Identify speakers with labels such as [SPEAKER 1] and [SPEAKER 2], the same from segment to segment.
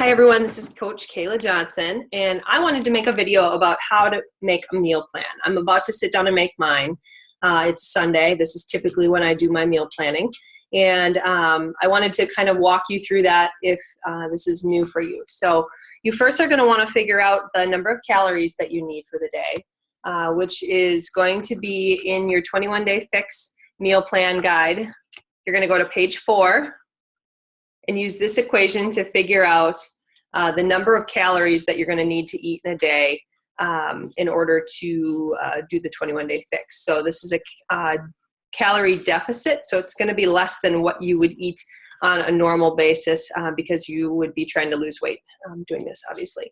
[SPEAKER 1] Hi everyone, this is Coach Kayla Johnson, and I wanted to make a video about how to make a meal plan. I'm about to sit down and make mine. It's Sunday. This is typically when I do my meal planning, and I wanted to kind of walk you through that if this is new for you. So you first are going to want to figure out the number of calories that you need for the day, which is going to be in your 21-day fix meal plan guide. You're going to go to page 4 and use this equation to figure out the number of calories that you're going to need to eat in a day in order to do the 21-day fix. So this is a calorie deficit, so it's going to be less than what you would eat on a normal basis because you would be trying to lose weight doing this, obviously.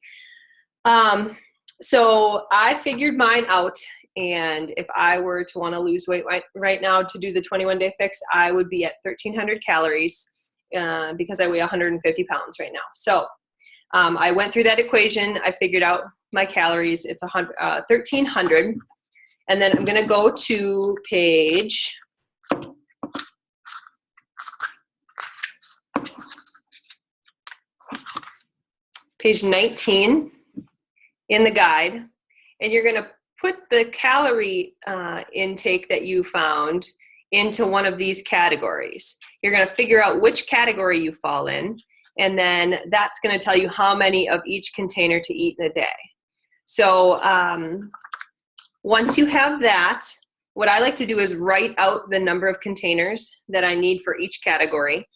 [SPEAKER 1] So I figured mine out, and if I were to want to lose weight right now to do the 21-day fix, I would be at 1,300 calories. Because I weigh 150 pounds right now. So I went through that equation. I figured out my calories. It's 1,300. And then I'm going to go to page 19 in the guide. And you're going to put the calorie intake that you found into one of these categories. You're going to figure out which category you fall in, and then that's going to tell you how many of each container to eat in a day. So once you have that, what I like to do is write out the number of containers that I need for each category,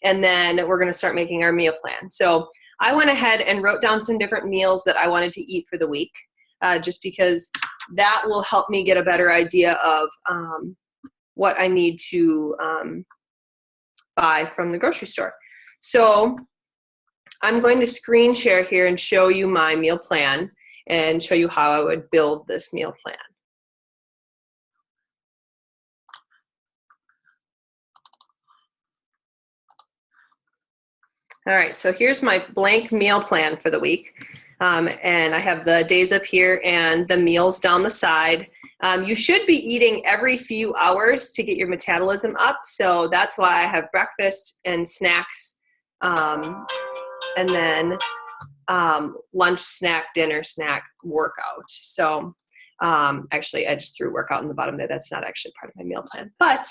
[SPEAKER 1] and then we're going to start making our meal plan. So I went ahead and wrote down some different meals that I wanted to eat for the week, just because that will help me get a better idea of what I need to buy from the grocery store. So I'm going to screen share here and show you my meal plan and show you how I would build this meal plan. All right, so here's my blank meal plan for the week. And I have the days up here and the meals down the side. You should be eating every few hours to get your metabolism up. So that's why I have breakfast and snacks, and then lunch, snack, dinner, snack, workout. So actually, I just threw workout in the bottom there. That's not actually part of my meal plan. But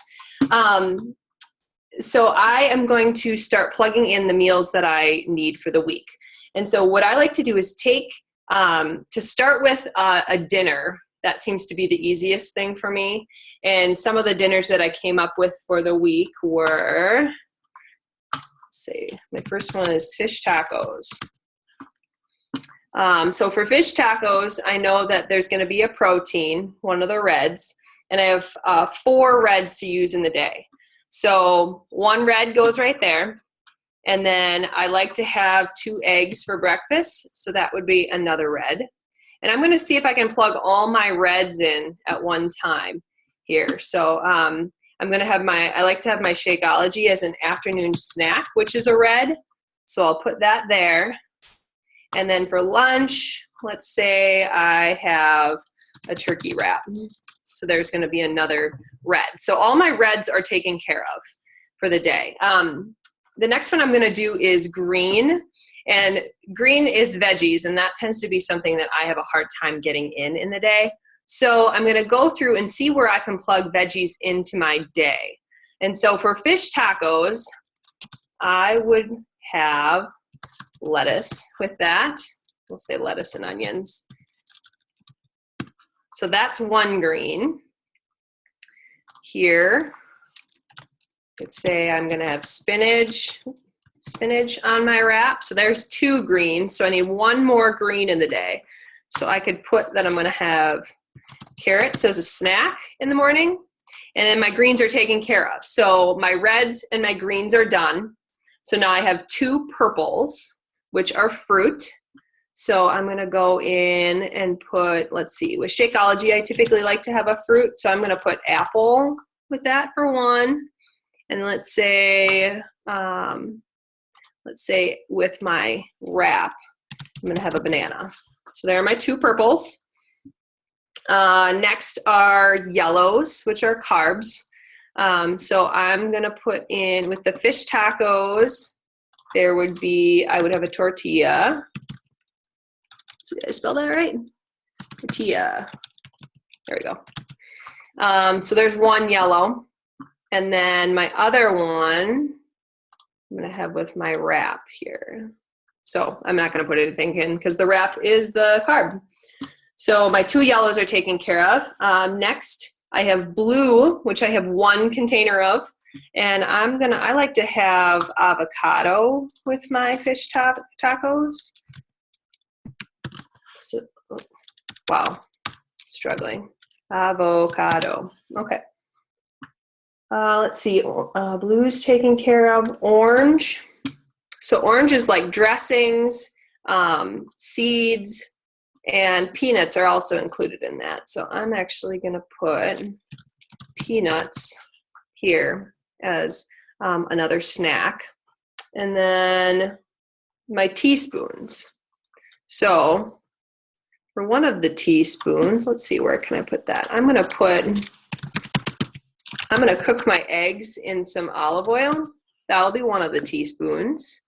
[SPEAKER 1] so I am going to start plugging in the meals that I need for the week. And so what I like to do is take, to start with a dinner. That seems to be the easiest thing for me. And some of the dinners that I came up with for the week were, let's see, my first one is fish tacos. So for fish tacos, I know that there's going to be a protein, one of the reds, and I have 4 reds to use in the day. So 1 red goes right there. And then I like to have 2 eggs for breakfast, so that would be another red. And I'm going to see if I can plug all my reds in at one time here. So I'm going to have I like to have my Shakeology as an afternoon snack, which is a red. So I'll put that there. And then for lunch, let's say I have a turkey wrap. So there's going to be another red. So all my reds are taken care of for the day. The next one I'm going to do is green, and green is veggies, and that tends to be something that I have a hard time getting in the day. So I'm going to go through and see where I can plug veggies into my day. And so for fish tacos, I would have lettuce with that. We'll say lettuce and onions. So that's 1 green. Here, let's say I'm going to have spinach on my wrap. So there's 2 greens. So I need 1 more green in the day. So I could put that I'm going to have carrots as a snack in the morning. And then my greens are taken care of. So my reds and my greens are done. So now I have 2 purples, which are fruit. So I'm going to go in and put, let's see, with Shakeology, I typically like to have a fruit. So I'm going to put apple with that for 1. And let's say with my wrap, I'm going to have a banana. So there are my 2 purples. Next are yellows, which are carbs. So I'm going to put in, with the fish tacos, there would be, I would have a tortilla. Did I spell that right? Tortilla. There we go. So there's one yellow. And then my other one, I'm going to have with my wrap here. So I'm not going to put anything in because the wrap is the carb. So my 2 yellows are taken care of. Next, I have blue, which I have 1 container of. And I like to have avocado with my fish tacos. So, wow, struggling. Avocado. Okay. Let's see. Blue's taken care of. Orange. So orange is like dressings, seeds, and peanuts are also included in that. So I'm actually going to put peanuts here as another snack. And then my teaspoons. So for one of the teaspoons, let's see, where can I put that? I'm going to cook my eggs in some olive oil. That'll be one of the teaspoons.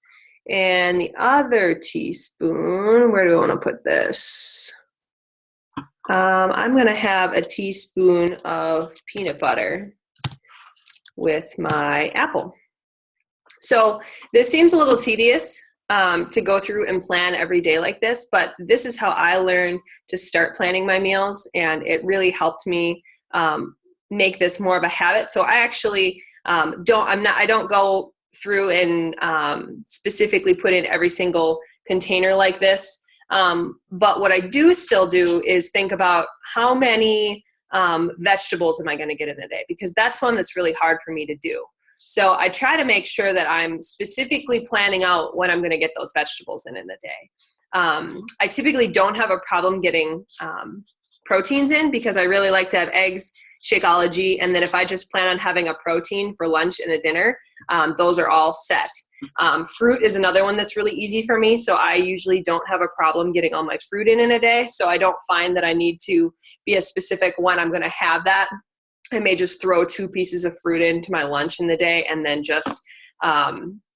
[SPEAKER 1] And the other teaspoon, where do I want to put this? I'm going to have a teaspoon of peanut butter with my apple. So this seems a little tedious to go through and plan every day like this, but this is how I learned to start planning my meals, and it really helped me make this more of a habit. So I actually I don't go through and specifically put in every single container like this. But what I do still do is think about how many vegetables am I going to get in a day, because that's one that's really hard for me to do. So I try to make sure that I'm specifically planning out when I'm going to get those vegetables in a day. I typically don't have a problem getting proteins in because I really like to have eggs, Shakeology, and then if I just plan on having a protein for lunch and a dinner, those are all set. Fruit is another one that's really easy for me, so I usually don't have a problem getting all my fruit in a day, so I don't find that I need to be as specific when I'm going to have that. I may just throw 2 pieces of fruit into my lunch in the day and then just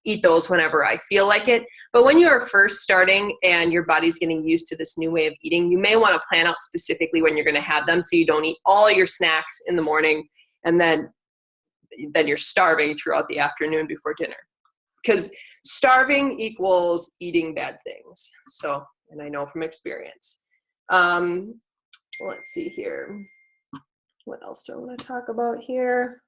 [SPEAKER 1] eat those whenever I feel like it. But when you are first starting and your body's getting used to this new way of eating, you may want to plan out specifically when you're going to have them so you don't eat all your snacks in the morning and then you're starving throughout the afternoon before dinner. Because starving equals eating bad things. So, and I know from experience. Let's see here. What else do I want to talk about here?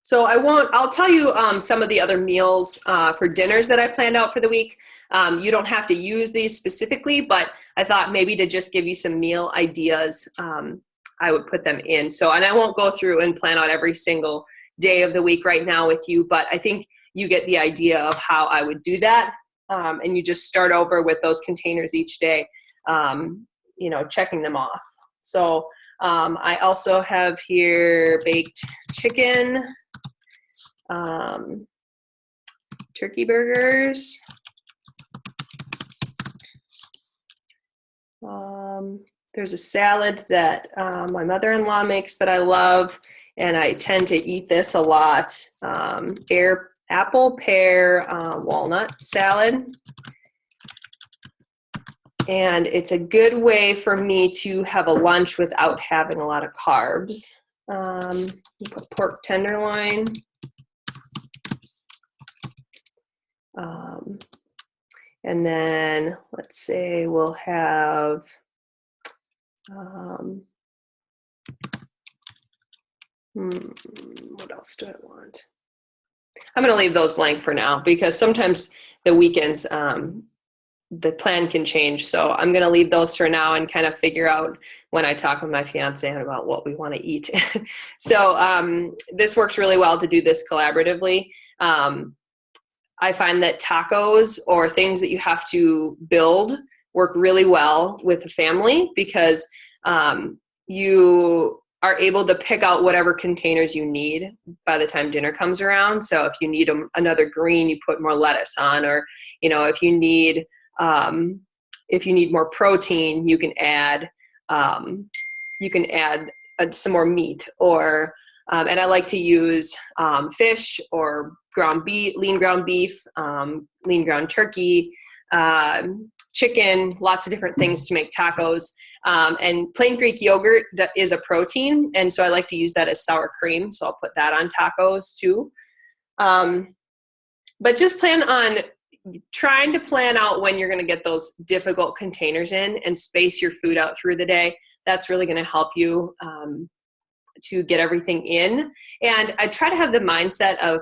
[SPEAKER 1] So I'll tell you some of the other meals for dinners that I planned out for the week. You don't have to use these specifically, but I thought maybe to just give you some meal ideas, I would put them in. So, and I won't go through and plan out every single day of the week right now with you, but I think you get the idea of how I would do that. And you just start over with those containers each day, checking them off. So I also have here baked chicken, turkey burgers, there's a salad that my mother-in-law makes that I love, and I tend to eat this a lot, apple, pear, walnut salad. And it's a good way for me to have a lunch without having a lot of carbs. You put pork tenderloin. And then let's say we'll have what else do I want? I'm going to leave those blank for now because sometimes the weekends the plan can change. So I'm going to leave those for now and kind of figure out when I talk with my fiance about what we want to eat. So this works really well to do this collaboratively. I find that tacos or things that you have to build work really well with a family because you are able to pick out whatever containers you need by the time dinner comes around. So if you need another green, you put more lettuce on, or if you need more protein, you can add some more meat, or And I like to use fish or ground beef, lean ground beef, lean ground turkey, chicken, lots of different things to make tacos. And plain Greek yogurt is a protein, and so I like to use that as sour cream, so I'll put that on tacos too. But just plan on trying to plan out when you're going to get those difficult containers in and space your food out through the day. That's really going to help you to get everything in. And I try to have the mindset of,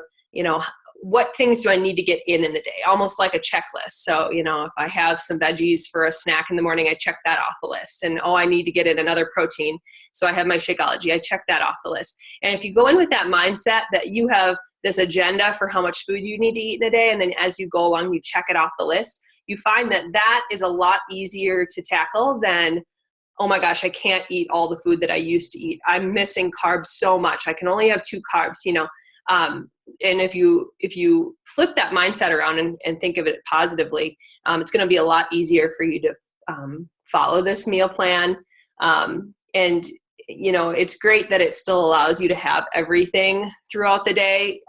[SPEAKER 1] what things do I need to get in the day? Almost like a checklist. So, if I have some veggies for a snack in the morning, I check that off the list. And, I need to get in another protein. So I have my Shakeology. I check that off the list. And if you go in with that mindset that you have this agenda for how much food you need to eat in a day, and then as you go along, you check it off the list, you find that is a lot easier to tackle than, oh my gosh, I can't eat all the food that I used to eat. I'm missing carbs so much. I can only have 2 carbs, and if you flip that mindset around and think of it positively, it's going to be a lot easier for you to follow this meal plan. And it's great that it still allows you to have everything throughout the day,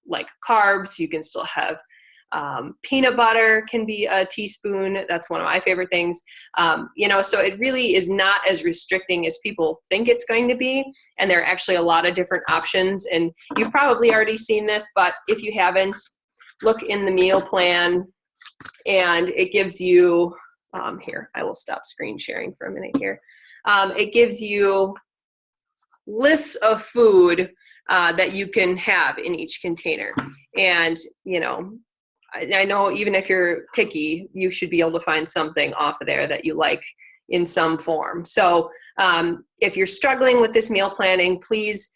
[SPEAKER 1] like carbs. You can still have peanut butter can be a teaspoon. That's one of my favorite things. So it really is not as restricting as people think it's going to be. And there are actually a lot of different options. And you've probably already seen this, but if you haven't, look in the meal plan, and it gives you, here, I will stop screen sharing for a minute here. It gives you lists of food that you can have in each container. And, I know even if you're picky, you should be able to find something off of there that you like in some form. So if you're struggling with this meal planning, please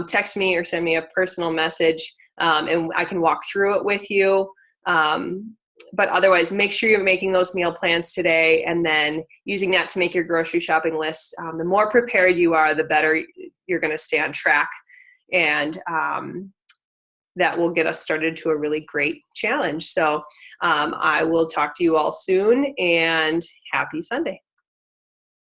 [SPEAKER 1] text me or send me a personal message, and I can walk through it with you. But otherwise, make sure you're making those meal plans today, and then using that to make your grocery shopping list. The more prepared you are, the better you're going to stay on track. And that will get us started to a really great challenge. So I will talk to you all soon, and happy Sunday.